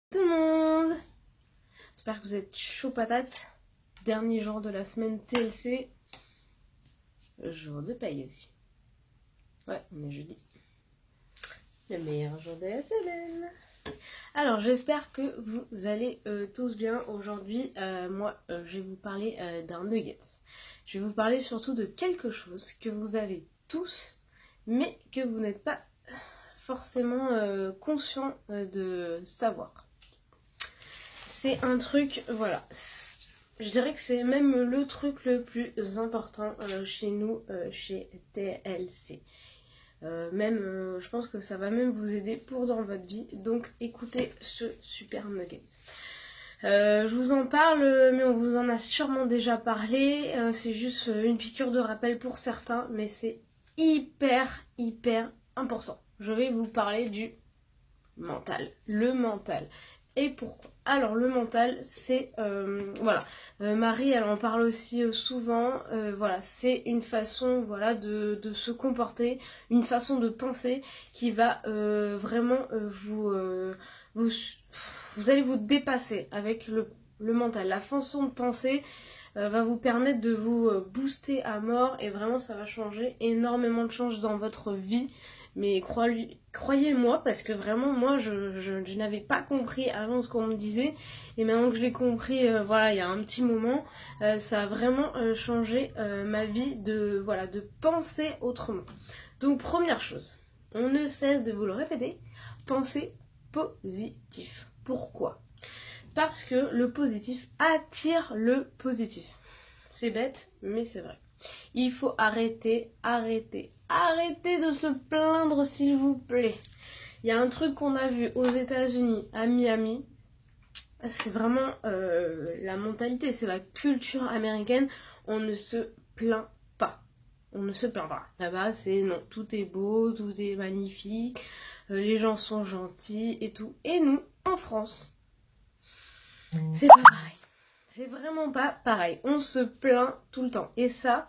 Tout le monde, j'espère que vous êtes chaud patate. Dernier jour de la semaine TLC. Jour de paye aussi. Ouais, on est jeudi. Le meilleur jour de la semaine. Alors j'espère que vous allez tous bien. Aujourd'hui, je vais vous parler d'un nugget. Je vais vous parler surtout de quelque chose que vous avez tous, mais que vous n'êtes pas forcément conscient de savoir. C'est un truc, voilà, je dirais que c'est même le truc le plus important chez nous, chez TLC. Je pense que ça va même vous aider pour dans votre vie. Donc écoutez ce super nugget. Je vous en parle, mais on vous en a sûrement déjà parlé. C'est juste une piqûre de rappel pour certains, mais c'est hyper important. Je vais vous parler du mental. Le mental. Et pourquoi? Alors le mental, c'est voilà. Marie, elle en parle aussi souvent. Voilà, c'est une façon, voilà, de se comporter, une façon de penser qui va vraiment vous allez vous dépasser avec le mental. La façon de penser va vous permettre de vous booster à mort et vraiment ça va changer énormément de choses dans votre vie. Mais croyez-moi, parce que vraiment, moi, je n'avais pas compris avant ce qu'on me disait. Et maintenant que je l'ai compris, voilà, il y a un petit moment, ça a vraiment changé ma vie voilà, de penser autrement. Donc, première chose, on ne cesse de vous le répéter, pensez positif. Pourquoi? Parce que le positif attire le positif. C'est bête, mais c'est vrai. Il faut arrêter de se plaindre, s'il vous plaît. Il y a un truc qu'on a vu aux États-Unis, à Miami. C'est vraiment la mentalité, c'est la culture américaine. On ne se plaint pas. On ne se plaint pas. Là-bas, c'est non, tout est beau, tout est magnifique, les gens sont gentils et tout. Et nous, en France, c'est pas pareil. C'est vraiment pas pareil. On se plaint tout le temps. Et ça,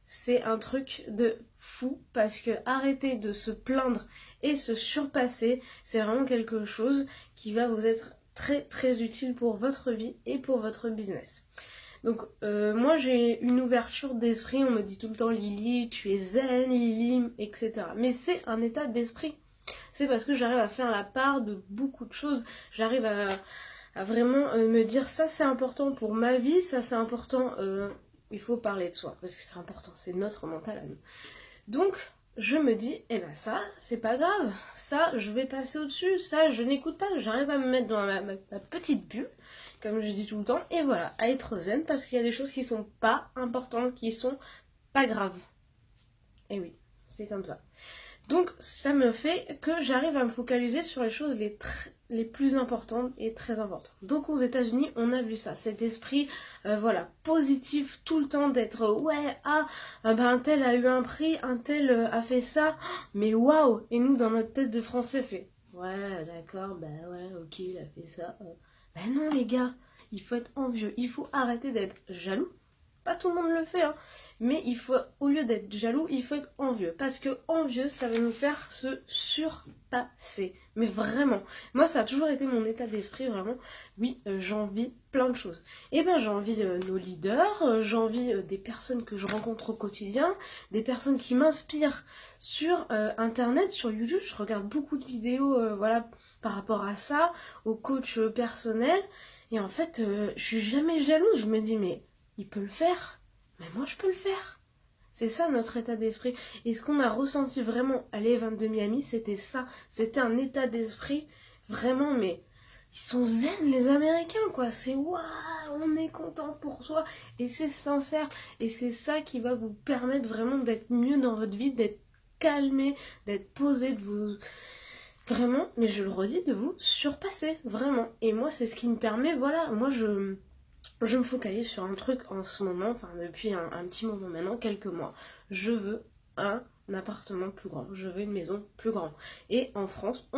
c'est un truc de fou parce que arrêter de se plaindre et se surpasser, c'est vraiment quelque chose qui va vous être très utile pour votre vie et pour votre business. Donc moi j'ai une ouverture d'esprit, on me dit tout le temps Lily, tu es zen, Lily, etc. Mais c'est un état d'esprit. C'est parce que j'arrive à faire la part de beaucoup de choses. J'arrive à vraiment me dire ça c'est important pour ma vie, ça c'est important, il faut parler de soi parce que c'est important, c'est notre mental à nous. Donc je me dis, eh ben ça c'est pas grave, ça je vais passer au-dessus, ça je n'écoute pas, j'arrive à me mettre dans ma petite bulle, comme je dis tout le temps, et voilà, à être zen parce qu'il y a des choses qui sont pas importantes, qui sont pas graves. Et oui, c'est comme ça. Donc ça me fait que j'arrive à me focaliser sur les choses les plus importantes et très importantes. Donc aux États-Unis, on a vu ça, cet esprit voilà, positif tout le temps d'être ouais, un tel a eu un prix, un tel a fait ça, mais waouh. Et nous dans notre tête de français fait ouais, d'accord, bah ouais, OK, il a fait ça. Ben non les gars, il faut être envieux, il faut arrêter d'être jaloux. Pas tout le monde le fait, hein. Mais il faut, au lieu d'être jaloux, il faut être envieux. Parce que envieux, ça va nous faire se surpasser. Mais vraiment, moi ça a toujours été mon état d'esprit, vraiment. Oui, j'envie plein de choses. Et ben j'envie nos leaders, j'envie des personnes que je rencontre au quotidien, des personnes qui m'inspirent sur internet, sur YouTube. Je regarde beaucoup de vidéos voilà, par rapport à ça, au coach personnel. Et en fait, je suis jamais jalouse. Je me dis, mais il peut le faire, mais moi je peux le faire. C'est ça notre état d'esprit. Et ce qu'on a ressenti vraiment à l'Event de Miami, c'était ça. C'était un état d'esprit vraiment, mais ils sont zen les Américains, quoi. C'est waouh, on est content pour soi. Et c'est sincère. Et c'est ça qui va vous permettre vraiment d'être mieux dans votre vie, d'être calmé, d'être posé, de vous... Vraiment, mais je le redis, de vous surpasser, vraiment. Et moi, c'est ce qui me permet, voilà, moi je me focalise sur un truc en ce moment, enfin depuis un petit moment maintenant, quelques mois. Je veux un appartement plus grand, je veux une maison plus grande. Et en France,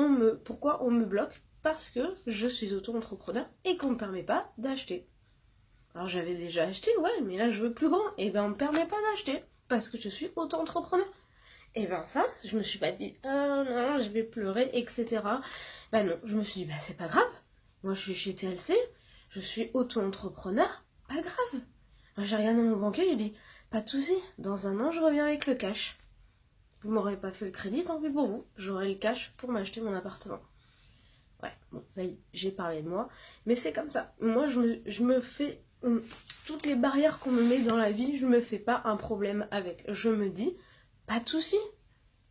pourquoi on me bloque? Parce que je suis auto-entrepreneur et qu'on ne me permet pas d'acheter. Alors j'avais déjà acheté, ouais, mais là je veux plus grand. Et ben on me permet pas d'acheter parce que je suis auto-entrepreneur. Et ben ça, je me suis pas dit, ah non, je vais pleurer, etc. Ben non, je me suis dit, bah c'est pas grave. Moi, je suis chez TLC, je suis auto-entrepreneur, pas grave. J'ai regardé mon banquier, j'ai dit, pas de souci, dans un an, je reviens avec le cash. Vous m'aurez pas fait le crédit, tant pis pour vous, j'aurai le cash pour m'acheter mon appartement. Ouais, bon, ça y est, j'ai parlé de moi, mais c'est comme ça. Moi, je me fais... toutes les barrières qu'on me met dans la vie, je me fais pas un problème avec. Je me dis, pas de souci.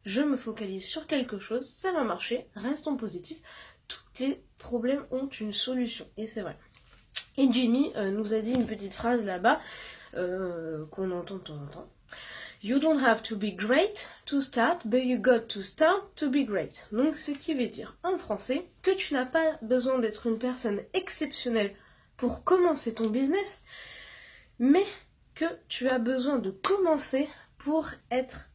Je me focalise sur quelque chose, ça va marcher, restons positifs. Tous les problèmes ont une solution, et c'est vrai. Et Jimmy nous a dit une petite phrase là-bas, qu'on entend de temps en temps. You don't have to be great to start, but you got to start to be great. Donc, ce qui veut dire en français que tu n'as pas besoin d'être une personne exceptionnelle pour commencer ton business, mais que tu as besoin de commencer pour être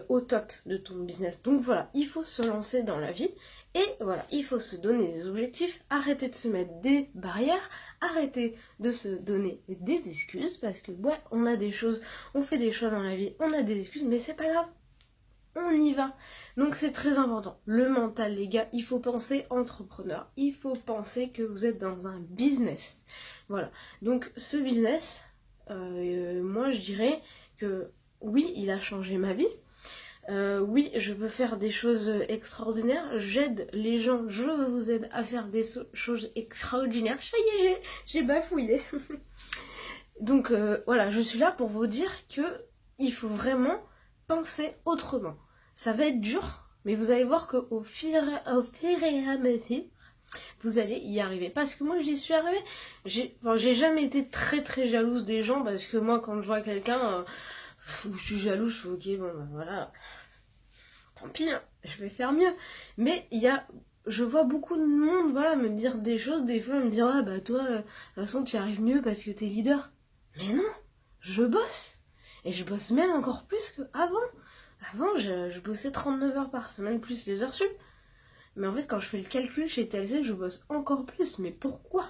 au top de ton business. Donc voilà, il faut se lancer dans la vie et voilà, il faut se donner des objectifs, arrêter de se mettre des barrières, arrêter de se donner des excuses parce que ouais, on a des choses, on fait des choix dans la vie, on a des excuses, mais c'est pas grave. On y va. Donc c'est très important. Le mental, les gars, il faut penser entrepreneur. Il faut penser que vous êtes dans un business. Voilà. Donc ce business, moi je dirais que oui, il a changé ma vie. Oui, je peux faire des choses extraordinaires. J'aide les gens. Je vous aide à faire des choses extraordinaires. Ça y est, j'ai bafouillé. Donc voilà, je suis là pour vous dire que il faut vraiment penser autrement. Ça va être dur, mais vous allez voir qu'au fur et à mesure, vous allez y arriver. Parce que moi, j'y suis arrivée. J'ai jamais été très très jalouse des gens, parce que moi, quand je vois quelqu'un, je suis jalouse, je fais ok, bon, ben voilà, tant pis, hein, je vais faire mieux. Mais je vois beaucoup de monde, voilà, me dire des choses, des fois, me dire, ah bah toi, de toute façon, tu y arrives mieux parce que t'es leader. Mais non, je bosse. Et je bosse même encore plus qu'avant. Avant, je bossais 39 heures par semaine, plus les heures sup. Mais en fait, quand je fais le calcul chez TLC, je bosse encore plus. Mais pourquoi?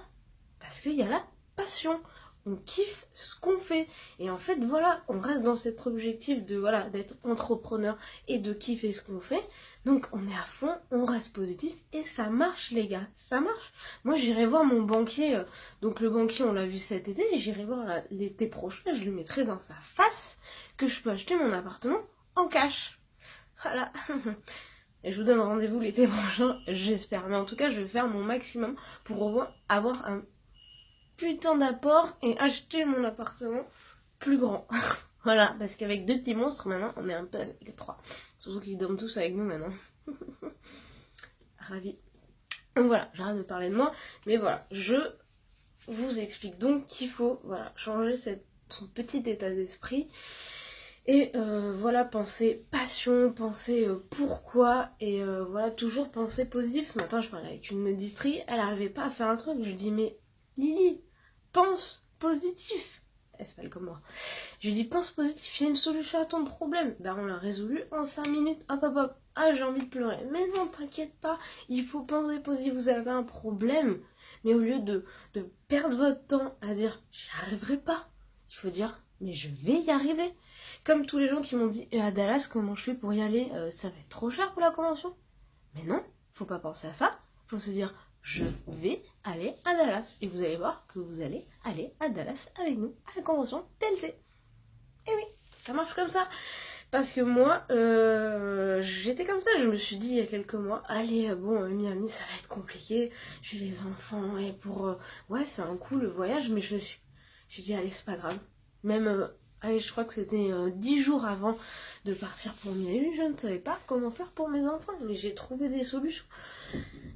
Parce qu'il y a la passion. On kiffe ce qu'on fait. Et en fait, voilà, on reste dans cet objectif de voilà d'être entrepreneur et de kiffer ce qu'on fait. Donc, on est à fond, on reste positif et ça marche, les gars. Ça marche. Moi, j'irai voir mon banquier. Donc, le banquier, on l'a vu cet été. Et j'irai voir l'été prochain. Je lui mettrai dans sa face que je peux acheter mon appartement en cash. Voilà. Et je vous donne rendez-vous l'été prochain, j'espère. Mais en tout cas, je vais faire mon maximum pour avoir un putain d'apport et acheter mon appartement plus grand. Voilà, parce qu'avec deux petits monstres, maintenant, on est un peu avec trois. Surtout qu'ils dorment tous avec nous maintenant. Ravi. Donc voilà, j'arrête de parler de moi. Mais voilà, je vous explique donc qu'il faut voilà, changer son petit état d'esprit. Et voilà, penser passion, penser pourquoi, et voilà, toujours penser positif. Ce matin, je parlais avec une modisterie, elle n'arrivait pas à faire un truc. Je lui dis, mais Lily, pense positif. Elle s'appelle comme moi. Je lui dis, pense positif, il y a une solution à ton problème. Ben, on l'a résolu en 5 minutes. Hop, hop, hop. Ah, j'ai envie de pleurer. Mais non, t'inquiète pas, il faut penser positif. Vous avez un problème, mais au lieu de perdre votre temps à dire, j'y arriverai pas, il faut dire, mais je vais y arriver. Comme tous les gens qui m'ont dit à Dallas, comment je fais pour y aller, ça va être trop cher pour la convention. Mais non, faut pas penser à ça. Faut se dire, je vais aller à Dallas. Et vous allez voir que vous allez aller à Dallas avec nous à la convention TLC. Et oui, ça marche comme ça. Parce que moi, j'étais comme ça. Je me suis dit il y a quelques mois, allez, bon, Miami, ça va être compliqué. J'ai les enfants et pour... ouais, c'est un coup le voyage, mais j'ai dit, allez, c'est pas grave. Même... allez, je crois que c'était 10 jours avant de partir pour Miami, je ne savais pas comment faire pour mes enfants, mais j'ai trouvé des solutions.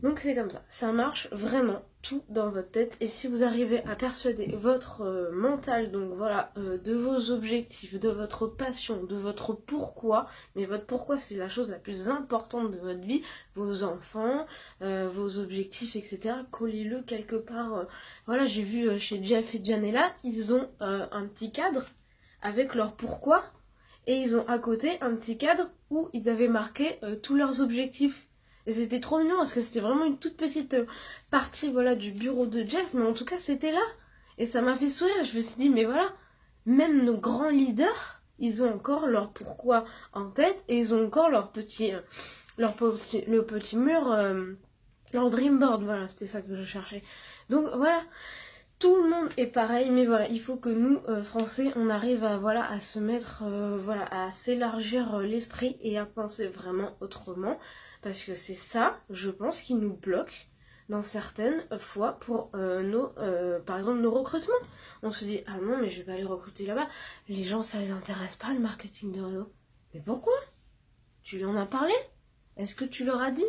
Donc c'est comme ça, ça marche vraiment tout dans votre tête. Et si vous arrivez à persuader votre mental, donc voilà, de vos objectifs, de votre passion, de votre pourquoi, mais votre pourquoi c'est la chose la plus importante de votre vie, vos enfants, vos objectifs, etc. Collez-le quelque part. Voilà, j'ai vu chez Jeff et Janella, ils ont un petit cadre avec leur pourquoi, et ils ont à côté un petit cadre où ils avaient marqué tous leurs objectifs. Et c'était trop mignon parce que c'était vraiment une toute petite partie voilà, du bureau de Jeff, mais en tout cas c'était là. Et ça m'a fait sourire, je me suis dit mais voilà, même nos grands leaders, ils ont encore leur pourquoi en tête et ils ont encore le petit mur leur dream board, voilà, c'était ça que je cherchais. Donc voilà, tout le monde est pareil, mais voilà, il faut que nous, Français, on arrive à, voilà, à se mettre, voilà, à s'élargir l'esprit et à penser vraiment autrement, parce que c'est ça, je pense, qui nous bloque dans certaines fois pour par exemple, nos recrutements. On se dit, ah non, mais je vais pas aller recruter là-bas, les gens, ça les intéresse pas, le marketing de réseau. Mais pourquoi? Tu lui en as parlé? Est-ce que tu leur as dit?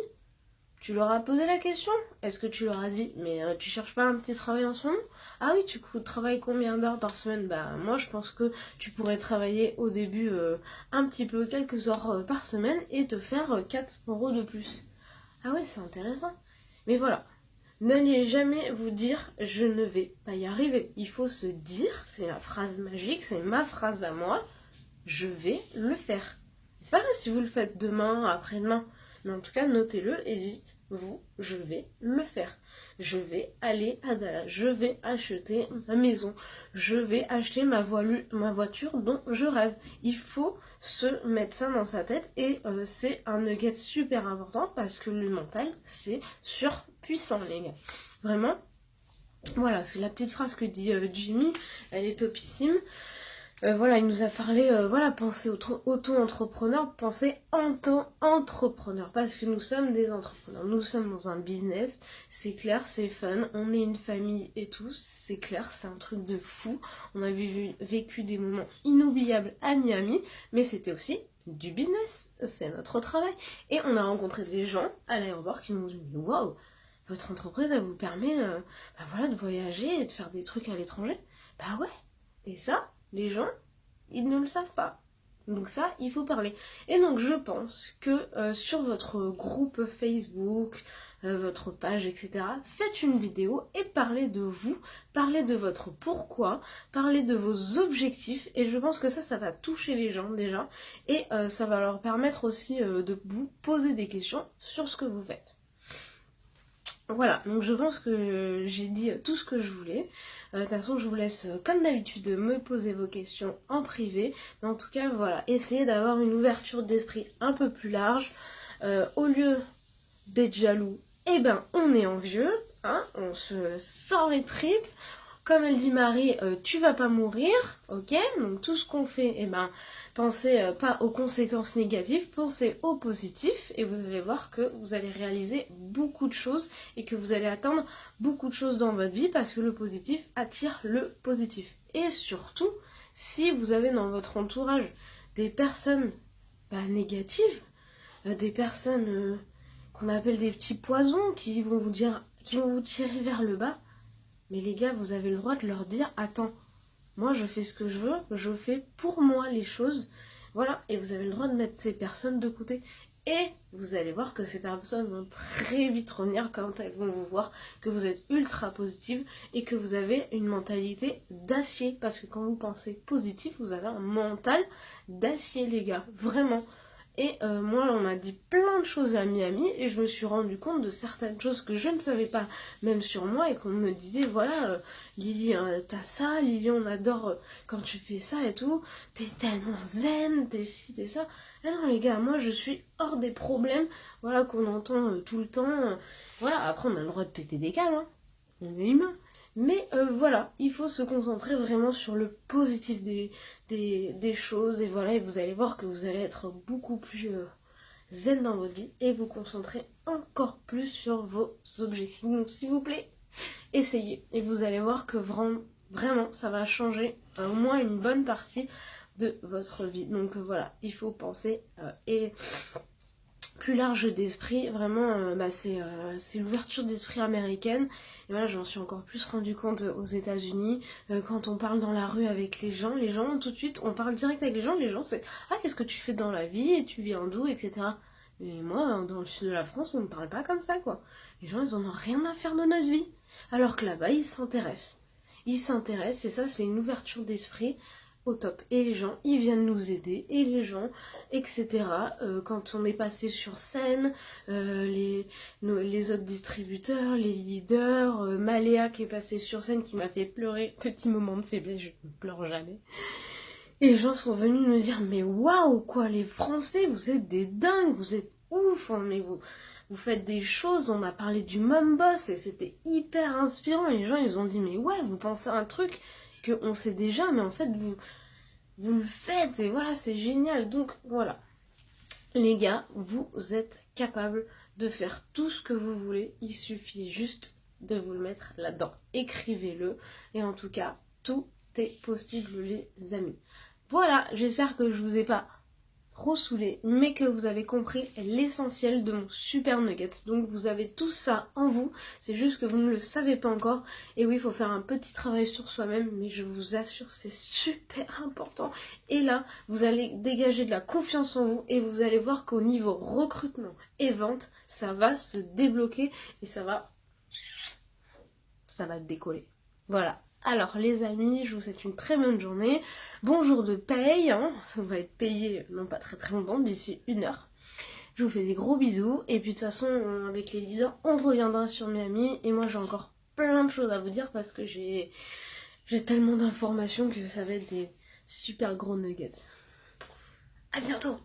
Tu leur as posé la question? Est-ce que tu leur as dit, mais tu cherches pas un petit travail en ce moment? Ah oui, tu travailles combien d'heures par semaine? Bah moi je pense que tu pourrais travailler au début un petit peu, quelques heures par semaine et te faire 4 euros de plus. Ah oui, c'est intéressant. Mais voilà, n'allez jamais vous dire je ne vais pas y arriver. Il faut se dire, c'est la phrase magique, c'est ma phrase à moi, je vais le faire. C'est pas grave si vous le faites demain, après-demain. Mais en tout cas, notez-le et dites-vous, je vais le faire. Je vais aller à Dallas, je vais acheter ma maison, je vais acheter ma voiture dont je rêve. Il faut se mettre ça dans sa tête et c'est un nugget super important parce que le mental, c'est surpuissant, les gars. Vraiment, voilà, c'est la petite phrase que dit Jimmy, elle est topissime. Voilà, il nous a parlé, voilà, penser auto-entrepreneur, penser entrepreneur, parce que nous sommes des entrepreneurs, nous sommes dans un business, c'est clair, c'est fun, on est une famille et tout, c'est clair, c'est un truc de fou, on a vécu des moments inoubliables à Miami, mais c'était aussi du business, c'est notre travail, et on a rencontré des gens à l'aéroport qui nous ont dit, waouh, votre entreprise, elle vous permet, bah voilà, de voyager et de faire des trucs à l'étranger, bah ouais, et ça, les gens, ils ne le savent pas. Donc ça, il faut parler. Et donc je pense que sur votre groupe Facebook, votre page, etc., faites une vidéo et parlez de vous, parlez de votre pourquoi, parlez de vos objectifs. Et je pense que ça va toucher les gens déjà. Et ça va leur permettre aussi de vous poser des questions sur ce que vous faites. Voilà, donc je pense que j'ai dit tout ce que je voulais. De toute façon, je vous laisse, comme d'habitude, me poser vos questions en privé. Mais en tout cas, voilà, essayez d'avoir une ouverture d'esprit un peu plus large. Au lieu d'être jaloux, eh ben, on est envieux, hein, on se sort les tripes. Comme elle dit Marie, tu vas pas mourir, ok? Donc tout ce qu'on fait, eh ben, pensez pas aux conséquences négatives, pensez aux positifs et vous allez voir que vous allez réaliser beaucoup de choses et que vous allez atteindre beaucoup de choses dans votre vie parce que le positif attire le positif. Et surtout, si vous avez dans votre entourage des personnes négatives, des personnes qu'on appelle des petits poisons qui vont vous tirer vers le bas, mais les gars, vous avez le droit de leur dire, attends, moi je fais ce que je veux, je fais pour moi les choses, voilà, et vous avez le droit de mettre ces personnes de côté. Et vous allez voir que ces personnes vont très vite revenir quand elles vont vous voir que vous êtes ultra positive et que vous avez une mentalité d'acier. Parce que quand vous pensez positif, vous avez un mental d'acier, les gars, vraiment. Et moi, on m'a dit plein de choses à Miami et je me suis rendu compte de certaines choses que je ne savais pas, même sur moi, et qu'on me disait, voilà, Lily, t'as ça, Lily, on adore quand tu fais ça et tout, t'es tellement zen, t'es ci, t'es ça. Ah non, les gars, moi, je suis hors des problèmes, voilà, qu'on entend tout le temps. Voilà, après, on a le droit de péter des câbles, hein. On est humain. Mais voilà, il faut se concentrer vraiment sur le positif des choses. Et voilà, et vous allez voir que vous allez être beaucoup plus zen dans votre vie et vous concentrer encore plus sur vos objectifs. Donc s'il vous plaît, essayez. Et vous allez voir que vraiment, ça va changer au moins une bonne partie de votre vie. Donc voilà, il faut penser et plus large d'esprit, vraiment c'est l'ouverture d'esprit américaine et voilà, j'en suis encore plus rendu compte aux États-Unis quand on parle dans la rue avec les gens tout de suite on parle direct avec les gens c'est ah, qu'est-ce que tu fais dans la vie et tu viens d'où, etc. Mais moi dans le sud de la France on ne parle pas comme ça, quoi. Les gens ils en ont rien à faire de notre vie, alors que là-bas ils s'intéressent et ça c'est une ouverture d'esprit au top. Et les gens, ils viennent nous aider, et les gens, etc. Quand on est passé sur scène, les autres distributeurs, les leaders, Maléa qui est passée sur scène, qui m'a fait pleurer, petit moment de faiblesse, je ne pleure jamais. Et les gens sont venus me dire, mais waouh, quoi, les Français, vous êtes des dingues, vous êtes ouf, hein, mais vous... vous faites des choses, on a parlé du Mom Boss et c'était hyper inspirant. Et les gens ils ont dit mais ouais, vous pensez à un truc qu'on sait déjà, mais en fait vous le faites et voilà, c'est génial. Donc voilà, les gars, vous êtes capables de faire tout ce que vous voulez, il suffit juste de vous le mettre là-dedans. Écrivez-le et en tout cas, tout est possible les amis. Voilà, j'espère que je vous ai pas trop saoulé, mais que vous avez compris l'essentiel de mon super nuggets. Donc vous avez tout ça en vous, c'est juste que vous ne le savez pas encore. Et oui, il faut faire un petit travail sur soi-même, mais je vous assure, c'est super important. Et là, vous allez dégager de la confiance en vous et vous allez voir qu'au niveau recrutement et vente, ça va se débloquer et ça va décoller. Voilà. Alors les amis, je vous souhaite une très bonne journée. Bon jour de paye, hein. On va être payé non pas très longtemps, d'ici 1 heure. Je vous fais des gros bisous. Et puis de toute façon, avec les leaders, on reviendra sur Miami. Et moi j'ai encore plein de choses à vous dire parce que j'ai tellement d'informations que ça va être des super gros nuggets. À bientôt!